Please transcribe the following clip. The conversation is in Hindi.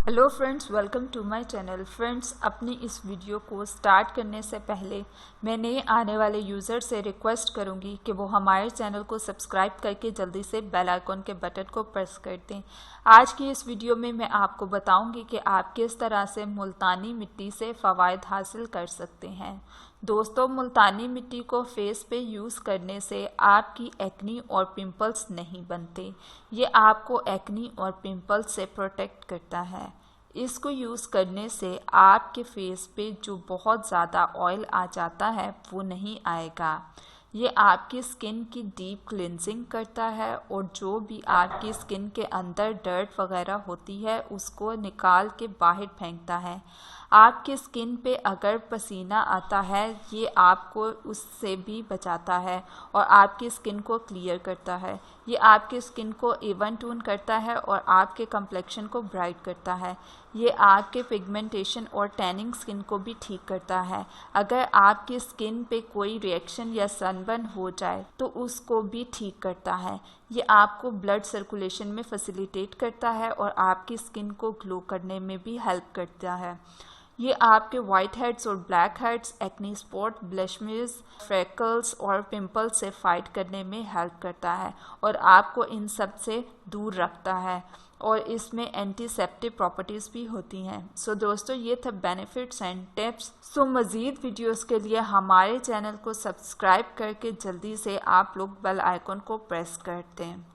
Hello friends, welcome to my channel. Friends, अपनी इस वीडियो को स्टार्ट करने से पहले मैं नए आने वाले यूज़र से रिक्वेस्ट करूंगी कि वो हमारे चैनल को सब्सक्राइब करके जल्दी से बेल आइकॉन के बटन को प्रेस कर दें। आज की इस वीडियो में मैं आपको बताऊंगी कि आप किस तरह से मुल्तानी मिट्टी से फ़वाइद हासिल कर सकते हैं। दोस्तों, मुल्तानी मिट्टी को फेस पे यूज़ करने से आपकी एक्नी और पिंपल्स नहीं बनते। ये आपको एक्नी और पिंपल्स से प्रोटेक्ट करता है। इसको यूज़ करने से आपके फेस पे जो बहुत ज़्यादा ऑयल आ जाता है वो नहीं आएगा। ये आपकी स्किन की डीप क्लिनजिंग करता है और जो भी आपकी स्किन के अंदर डर्ट वगैरह होती है उसको निकाल के बाहर फेंकता है। आपकी स्किन पे अगर पसीना आता है ये आपको उससे भी बचाता है और आपकी स्किन को क्लियर करता है। ये आपकी स्किन को इवन टून करता है और आपके कम्प्लेक्शन को ब्राइट करता है। ये आपके पिगमेंटेशन और टैनिंग स्किन को भी ठीक करता है। अगर आपकी स्किन पे कोई रिएक्शन या सनबर्न हो जाए तो उसको भी ठीक करता है। ये आपको ब्लड सर्कुलेशन में फैसिलिटेट करता है और आपकी स्किन को ग्लो करने में भी हेल्प करता है। ये आपके वाइट हेड्स और black heads, acne spot, blemishes, freckles और पिंपल्स से फाइट करने में हेल्प करता है और आपको इन सब से दूर रखता है और इसमें एंटीसेप्टिक प्रॉपर्टीज़ भी होती हैं। सो दोस्तों, ये थे बेनिफिट्स एंड टिप्स। सो मज़ीद वीडियोस के लिए हमारे चैनल को सब्सक्राइब करके जल्दी से आप लोग बेल आइकन को प्रेस कर दें।